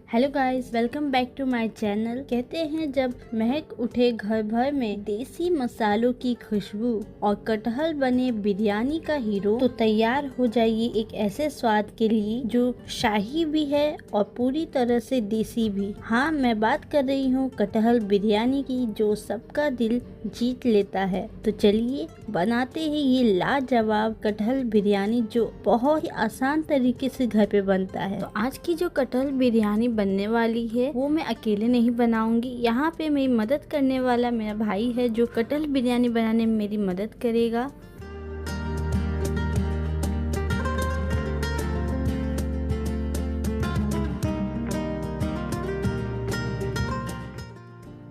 Hello guys, welcome back to my channel. कहते हैं जब महक उठे घर भर में देसी मसालों की खुशबू और कटहल बने बिरयानी का हीरो, तो तैयार हो जाइए एक ऐसे स्वाद के लिए जो शाही भी है और पूरी तरह से देसी भी। हाँ, मैं बात कर रही हूँ कटहल बिरयानी की, जो सबका दिल जीत लेता है। तो चलिए बनाते हैं ये लाजवाब कटहल बिरयानी, जो बहुत ही आसान तरीके से घर पे बनता है। तो आज की जो कटहल बिरयानी बनने वाली है वो मैं अकेले नहीं बनाऊंगी। यहाँ पे मेरी मदद करने वाला मेरा भाई है, जो कटहल बिरयानी बनाने में मेरी मदद करेगा।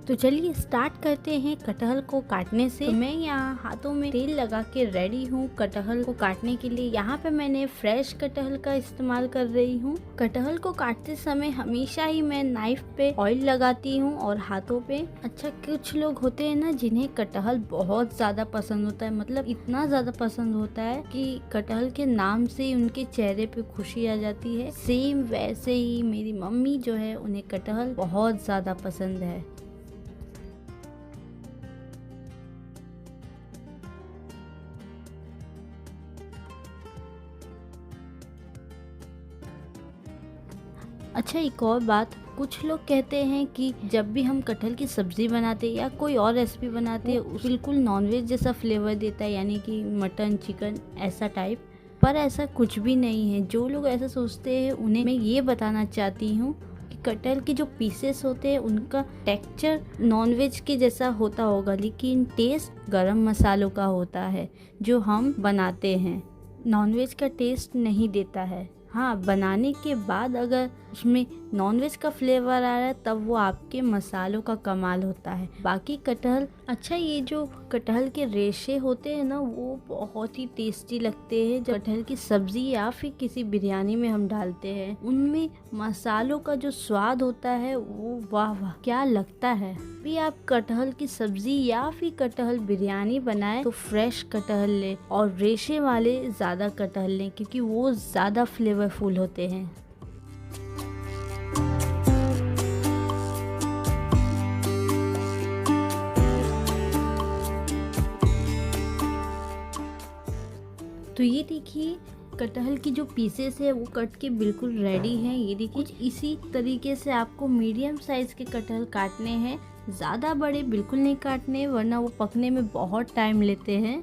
तो चलिए स्टार्ट करते हैं कटहल को काटने से। तो मैं यहाँ हाथों में तेल लगा के रेडी हूँ कटहल को काटने के लिए। यहाँ पे मैंने फ्रेश कटहल का इस्तेमाल कर रही हूँ। कटहल को काटते समय हमेशा ही मैं नाइफ पे ऑयल लगाती हूँ और हाथों पे। अच्छा, कुछ लोग होते हैं ना जिन्हें कटहल बहुत ज्यादा पसंद होता है, मतलब इतना ज्यादा पसंद होता है कि कटहल के नाम से ही उनके चेहरे पे खुशी आ जाती है। सेम वैसे ही मेरी मम्मी जो है, उन्हें कटहल बहुत ज्यादा पसंद है। अच्छा, एक और बात, कुछ लोग कहते हैं कि जब भी हम कटहल की सब्जी बनाते हैं या कोई और रेसिपी बनाते हैं, बिल्कुल नॉनवेज जैसा फ्लेवर देता है, यानी कि मटन चिकन ऐसा टाइप। पर ऐसा कुछ भी नहीं है। जो लोग ऐसा सोचते हैं उन्हें मैं ये बताना चाहती हूँ कि कटहल के जो पीसेस होते हैं उनका टेक्सचर नॉनवेज के जैसा होता होगा, लेकिन टेस्ट गरम मसालों का होता है जो हम बनाते हैं। नॉनवेज का टेस्ट नहीं देता है। हाँ, बनाने के बाद अगर उसमें नॉनवेज का फ्लेवर आ रहा है तब वो आपके मसालों का कमाल होता है। बाकी कटहल, अच्छा, ये जो कटहल के रेशे होते हैं ना, वो बहुत ही टेस्टी लगते हैं। जब कटहल की सब्जी या फिर किसी बिरयानी में हम डालते हैं, उनमें मसालों का जो स्वाद होता है वो वाह वाह क्या लगता है। भी आप कटहल की सब्जी या फिर कटहल बिरयानी बनाए तो फ्रेश कटहल ले और रेशे वाले ज्यादा कटहल लें, क्योंकि वो ज्यादा फ्लेवरफुल होते हैं। तो ये देखिए, कटहल की जो पीसेस है वो कट के बिल्कुल रेडी हैं। ये देखिए, कुछ इसी तरीके से आपको मीडियम साइज के कटहल काटने हैं। ज़्यादा बड़े बिल्कुल नहीं काटने, वरना वो पकने में बहुत टाइम लेते हैं।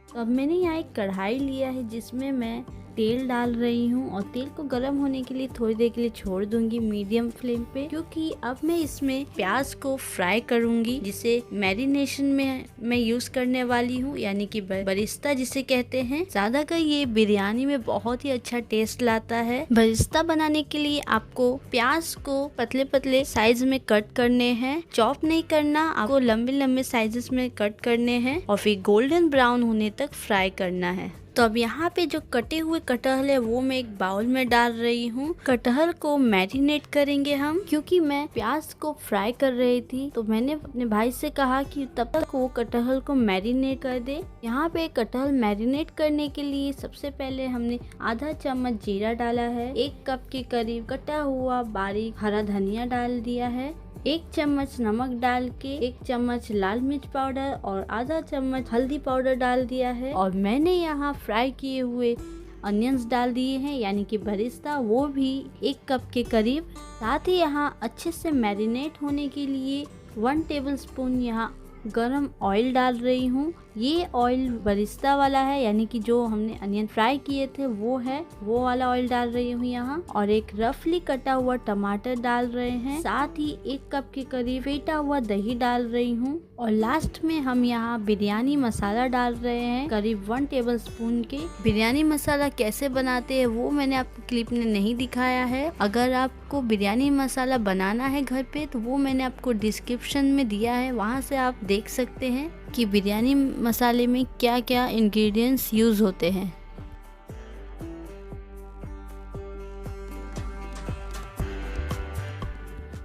तो अब मैंने यहाँ एक कढ़ाई लिया है जिसमें मैं तेल डाल रही हूँ और तेल को गर्म होने के लिए थोड़ी देर के लिए छोड़ दूंगी मीडियम फ्लेम पे, क्योंकि अब मैं इसमें प्याज को फ्राई करूंगी, जिसे मैरिनेशन में मैं यूज करने वाली हूँ, यानी कि बरिस्ता जिसे कहते हैं। ज्यादा कर ये बिरयानी में बहुत ही अच्छा टेस्ट लाता है। बरिस्ता बनाने के लिए आपको प्याज को पतले पतले साइज में कट करने हैं, चॉप नहीं करना, आपको लंबे लंबे साइजेस में कट करने हैं और फिर गोल्डन ब्राउन होने तक फ्राई करना है। तो अब यहाँ पे जो कटे हुए कटहल है वो मैं एक बाउल में डाल रही हूँ। कटहल को मैरिनेट करेंगे हम, क्योंकि मैं प्याज को फ्राई कर रही थी तो मैंने अपने भाई से कहा कि तब तक वो कटहल को मैरिनेट कर दे। यहाँ पे कटहल मैरिनेट करने के लिए सबसे पहले हमने आधा चम्मच जीरा डाला है, 1 कप के करीब कटा हुआ बारीक हरा धनिया डाल दिया है, 1 चम्मच नमक डाल के 1 चम्मच लाल मिर्च पाउडर और आधा चम्मच हल्दी पाउडर डाल दिया है। और मैंने यहाँ फ्राई किए हुए अनियंस डाल दिए हैं, यानी कि बरिस्ता, वो भी 1 कप के करीब। साथ ही यहाँ अच्छे से मैरिनेट होने के लिए 1 टेबलस्पून यहाँ गरम ऑयल डाल रही हूँ। ये ऑयल बरिस्ता वाला है, यानी कि जो हमने अनियन फ्राई किए थे वो है, वो वाला ऑयल डाल रही हूँ यहाँ। और एक रफली कटा हुआ टमाटर डाल रहे हैं, साथ ही 1 कप के करीब फेटा हुआ दही डाल रही हूँ। और लास्ट में हम यहाँ बिरयानी मसाला डाल रहे हैं, करीब 1 टेबलस्पून के। बिरयानी मसाला कैसे बनाते हैं वो मैंने आपको क्लिप में नहीं दिखाया है। अगर आपको बिरयानी मसाला बनाना है घर पे तो वो मैंने आपको डिस्क्रिप्शन में दिया है, वहाँ से आप देख सकते हैं कि बिरयानी मसाले में क्या क्या इंग्रेडिएंट्स यूज होते हैं।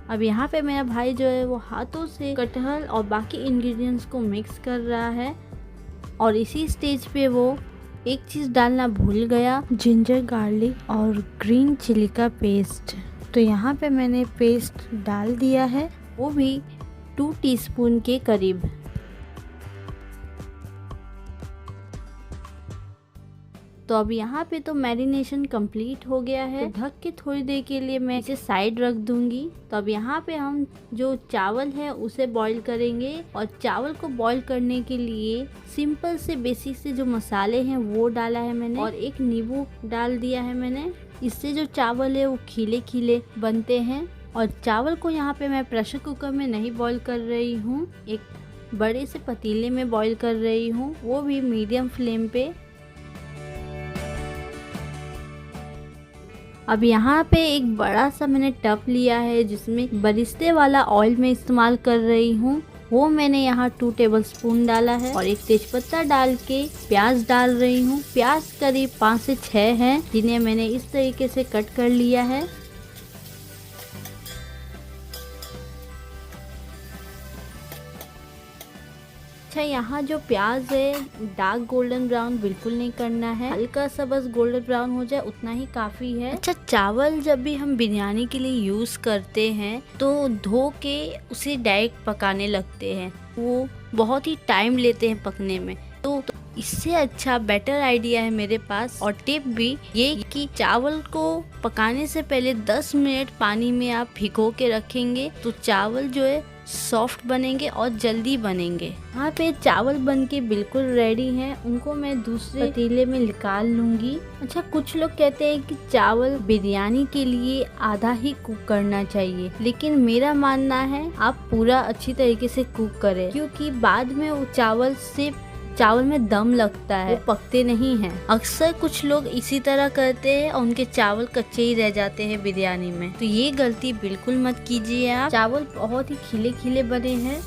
अब यहाँ पे मेरा भाई जो है वो हाथों से कटहल और बाकी इंग्रेडिएंट्स को मिक्स कर रहा है और इसी स्टेज पे वो एक चीज़ डालना भूल गया, जिंजर गार्लिक और ग्रीन चिली का पेस्ट। तो यहाँ पे मैंने पेस्ट डाल दिया है, वो भी 2 टीस्पून के करीब। तो अब यहाँ पे तो मैरिनेशन कंप्लीट हो गया है। तो ढक के थोड़ी देर के लिए मैं इसे साइड रख दूंगी। तो अब यहाँ पे हम जो चावल है उसे बॉईल करेंगे, और चावल को बॉईल करने के लिए सिंपल से बेसिक से जो मसाले हैं वो डाला है मैंने, और एक नींबू डाल दिया है मैंने। इससे जो चावल है वो खिले खिले बनते हैं। और चावल को यहाँ पे मैं प्रेशर कुकर में नहीं बॉईल कर रही हूँ, एक बड़े से पतीले में बॉईल कर रही हूँ, वो भी मीडियम फ्लेम पे। अब यहाँ पे एक बड़ा सा मैंने टब लिया है जिसमें बरिस्ते वाला ऑयल में इस्तेमाल कर रही हूँ, वो मैंने यहाँ 2 टेबलस्पून डाला है, और एक तेजपत्ता डाल के प्याज डाल रही हूँ। प्याज करीब 5 से 6 हैं, जिन्हें मैंने इस तरीके से कट कर लिया है। अच्छा, यहाँ जो प्याज है डार्क गोल्डन ब्राउन बिल्कुल नहीं करना है, हल्का सा बस गोल्डन ब्राउन हो जाए उतना ही काफी है। अच्छा, चावल जब भी हम बिरयानी के लिए यूज करते हैं तो धो के उसे डायरेक्ट पकाने लगते हैं, वो बहुत ही टाइम लेते हैं पकने में। तो इससे अच्छा बेटर आइडिया है मेरे पास, और टिप भी ये कि चावल को पकाने से पहले 10 मिनट पानी में आप भिगो के रखेंगे तो चावल जो है सॉफ्ट बनेंगे और जल्दी बनेंगे। यहाँ पे चावल बनके बिल्कुल रेडी हैं, उनको मैं दूसरे पतीले में निकाल लूंगी। अच्छा, कुछ लोग कहते हैं कि चावल बिरयानी के लिए आधा ही कुक करना चाहिए, लेकिन मेरा मानना है आप पूरा अच्छी तरीके से कुक करें, क्योंकि बाद में वो चावल में दम लगता है, वो पकते नहीं हैं। अक्सर कुछ लोग इसी तरह करते हैं और उनके चावल कच्चे ही रह जाते हैं बिरयानी में, तो ये गलती बिल्कुल मत कीजिए आप। चावल बहुत ही खिले खिले बने हैं।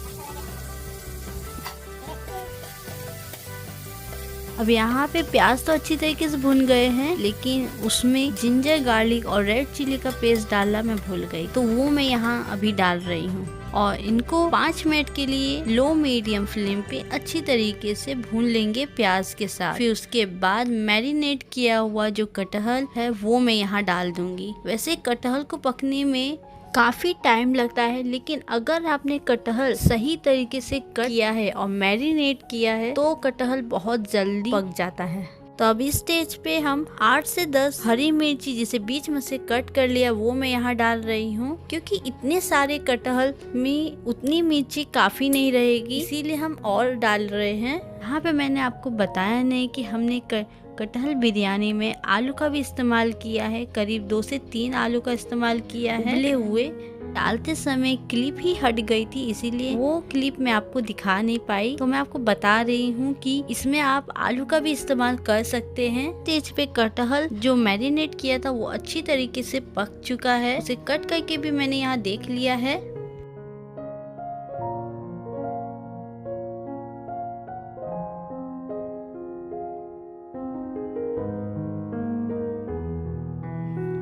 अब यहाँ पे प्याज तो अच्छी तरीके से भुन गए हैं, लेकिन उसमें जिंजर गार्लिक और रेड चिली का पेस्ट डालना मैं भूल गई, तो वो मैं यहाँ अभी डाल रही हूँ, और इनको 5 मिनट के लिए लो मीडियम फ्लेम पे अच्छी तरीके से भून लेंगे प्याज के साथ। फिर उसके बाद मैरिनेट किया हुआ जो कटहल है वो मैं यहाँ डाल दूंगी। वैसे कटहल को पकने में काफी टाइम लगता है, लेकिन अगर आपने कटहल सही तरीके से कट किया है और मैरिनेट किया है तो कटहल बहुत जल्दी पक जाता है। तो अब इस स्टेज पे हम 8 से 10 हरी मिर्ची जिसे बीच में से कट कर लिया वो मैं यहाँ डाल रही हूँ, क्योंकि इतने सारे कटहल में उतनी मिर्ची काफी नहीं रहेगी, इसीलिए हम और डाल रहे हैं। यहाँ पे मैंने आपको बताया नहीं कि हमने कटहल बिरयानी में आलू का भी इस्तेमाल किया है, करीब 2 से 3 आलू का इस्तेमाल किया है। उबले हुए डालते समय क्लिप ही हट गई थी, इसीलिए वो क्लिप मैं आपको दिखा नहीं पाई, तो मैं आपको बता रही हूँ कि इसमें आप आलू का भी इस्तेमाल कर सकते हैं। स्टेज पे कटहल जो मैरिनेट किया था वो अच्छी तरीके से पक चुका है, उसे कट करके भी मैंने यहाँ देख लिया है।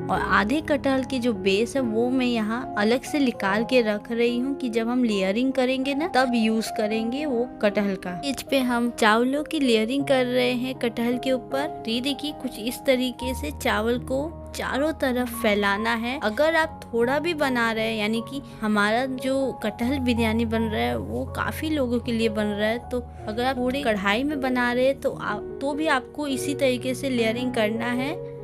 और आधे कटहल की जो बेस है वो मैं यहाँ अलग से निकाल के रख रही हूँ कि जब हम लेयरिंग करेंगे ना तब यूज करेंगे वो कटहल का। इस पे हम चावलों की लेयरिंग कर रहे हैं कटहल के ऊपर। ये देखिए कुछ इस तरीके से चावल को चारों तरफ फैलाना है। अगर आप थोड़ा भी बना रहे हैं, यानी कि हमारा जो कटहल बिरयानी बन रहा है वो काफी लोगों के लिए बन रहा है, तो अगर आप थोड़ी कढ़ाई में बना रहे हैं तो भी आपको इसी तरीके से लेयरिंग करना है।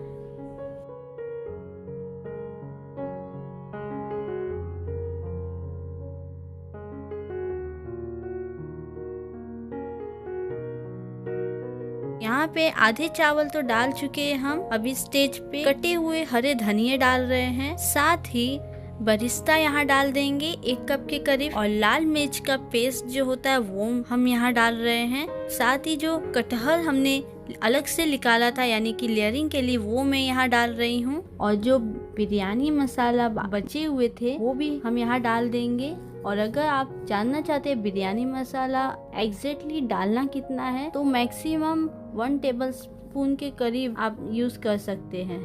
यहाँ पे आधे चावल तो डाल चुके हैं हम। अभी स्टेज पे कटे हुए हरे धनिया डाल रहे हैं, साथ ही बरिस्ता यहाँ डाल देंगे 1 कप के करीब, और लाल मिर्च का पेस्ट जो होता है वो हम यहाँ डाल रहे हैं। साथ ही जो कटहल हमने अलग से निकाला था यानी कि लेयरिंग के लिए वो मैं यहाँ डाल रही हूँ, और जो बिरयानी मसाला बचे हुए थे वो भी हम यहाँ डाल देंगे। और अगर आप जानना चाहते हैं बिरयानी मसाला एग्जैक्टली डालना कितना है तो मैक्सिमम 1 टेबलस्पून के करीब आप यूज कर सकते हैं।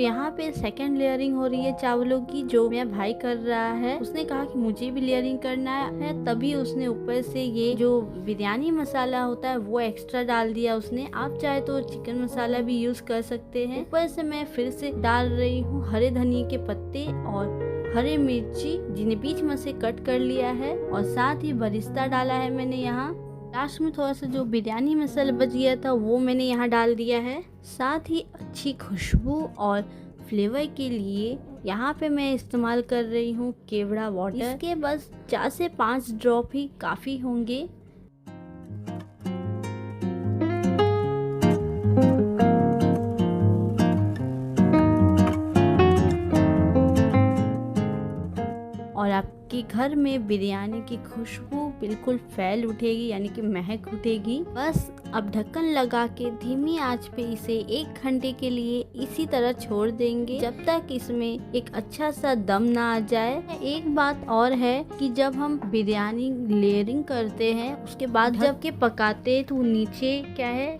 यहाँ पे सेकंड लेयरिंग हो रही है चावलों की, जो मेरा भाई कर रहा है। उसने कहा कि मुझे भी लेयरिंग करना है, तभी उसने ऊपर से ये जो बिरयानी मसाला होता है वो एक्स्ट्रा डाल दिया उसने। आप चाहे तो चिकन मसाला भी यूज कर सकते हैं। ऊपर से मैं फिर से डाल रही हूँ हरे धनिया के पत्ते और हरे मिर्ची, जिन्हें बीच में से कट कर लिया है, और साथ ही बरिस्ता डाला है मैंने यहाँ। लास्ट में थोड़ा सा जो बिरयानी मसाला बच गया था वो मैंने यहाँ डाल दिया है। साथ ही अच्छी खुशबू और फ्लेवर के लिए यहाँ पे मैं इस्तेमाल कर रही हूँ केवड़ा वाटर। इसके बस 4 से 5 ड्रॉप ही काफ़ी होंगे। और आपके घर में बिरयानी की खुशबू बिल्कुल फैल उठेगी, यानी कि महक उठेगी। बस अब ढक्कन लगा के धीमी आंच पे इसे 1 घंटे के लिए इसी तरह छोड़ देंगे, जब तक इसमें एक अच्छा सा दम ना आ जाए। एक बात और है कि जब हम बिरयानी लेयरिंग करते हैं उसके बाद जब के पकाते हैं तो नीचे क्या है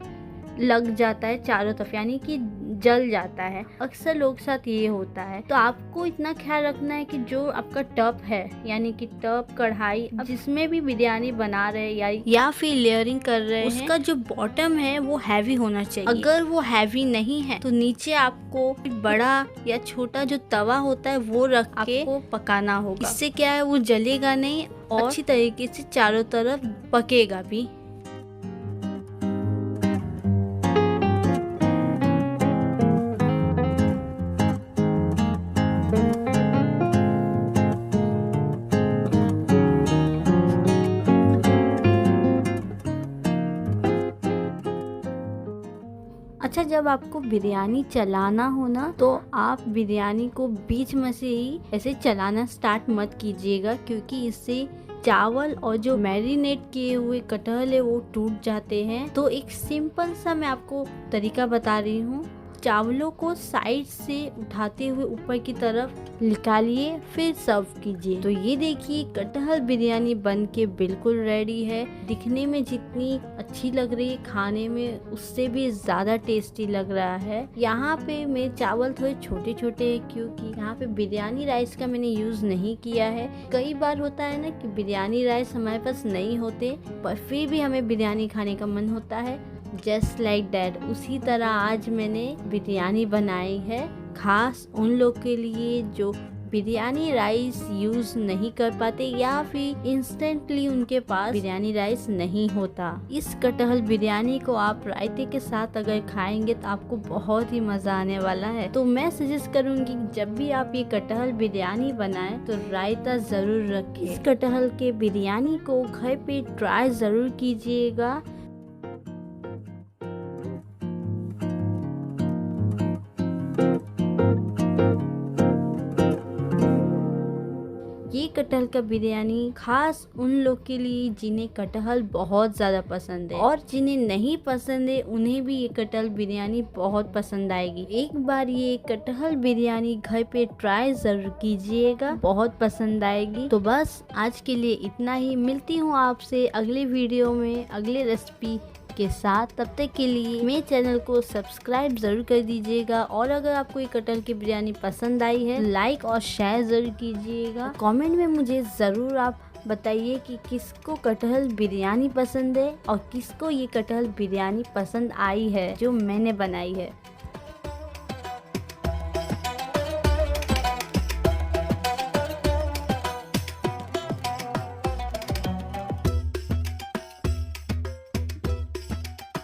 लग जाता है चारों तरफ, यानी कि जल जाता है। अक्सर लोग साथ ये होता है। तो आपको इतना ख्याल रखना है कि जो आपका टब है, यानी कि टब कढ़ाई जिसमें भी बिरयानी बना रहे या फिर लेयरिंग कर रहे हैं, उसका जो बॉटम है वो हैवी होना चाहिए। अगर वो हैवी नहीं है तो नीचे आपको बड़ा या छोटा जो तवा होता है वो रख के आपको पकाना होगा। इससे क्या है वो जलेगा नहीं और अच्छी तरीके से चारों तरफ पकेगा भी। अच्छा, जब आपको बिरयानी चलाना हो ना तो आप बिरयानी को बीच में से ही ऐसे चलाना स्टार्ट मत कीजिएगा, क्योंकि इससे चावल और जो मैरिनेट किए हुए कटहल है वो टूट जाते हैं। तो एक सिंपल सा मैं आपको तरीका बता रही हूँ। चावलों को साइड से उठाते हुए ऊपर की तरफ निकालिए, फिर सर्व कीजिए। तो ये देखिए कटहल बिरयानी बन के बिल्कुल रेडी है। दिखने में जितनी अच्छी लग रही है, खाने में उससे भी ज़्यादा टेस्टी लग रहा है। यहाँ पे मेरे चावल थोड़े छोटे छोटे हैं, क्योंकि यहाँ पे बिरयानी राइस का मैंने यूज़ नहीं किया है। कई बार होता है ना कि बिरयानी राइस हमारे पास नहीं होते, पर फिर भी हमें बिरयानी खाने का मन होता है। जस्ट लाइक दैट, उसी तरह आज मैंने बिरयानी बनाई है, खास उन लोग के लिए जो बिरयानी राइस यूज़ नहीं कर पाते या फिर इंस्टेंटली उनके पास बिरयानी राइस नहीं होता। इस कटहल बिरयानी को आप रायते के साथ अगर खाएंगे तो आपको बहुत ही मज़ा आने वाला है। तो मैं सजेस्ट करूंगी जब भी आप ये कटहल बिरयानी बनाएं तो रायता ज़रूर रखें। इस कटहल के बिरयानी को घर पे ट्राई ज़रूर कीजिएगा। ये कटहल का बिरयानी खास उन लोग के लिए जिन्हें कटहल बहुत ज़्यादा पसंद है, और जिन्हें नहीं पसंद है उन्हें भी ये कटहल बिरयानी बहुत पसंद आएगी। एक बार ये कटहल बिरयानी घर पे ट्राई ज़रूर कीजिएगा, बहुत पसंद आएगी। तो बस आज के लिए इतना ही। मिलती हूँ आपसे अगले वीडियो में अगले रेसिपी के साथ। तब तक के लिए मेरे चैनल को सब्सक्राइब जरूर कर दीजिएगा, और अगर आपको ये कटहल की बिरयानी पसंद आई है लाइक और शेयर जरूर कीजिएगा। कमेंट में मुझे ज़रूर आप बताइए कि किसको कटहल बिरयानी पसंद है और किसको ये कटहल बिरयानी पसंद आई है जो मैंने बनाई है।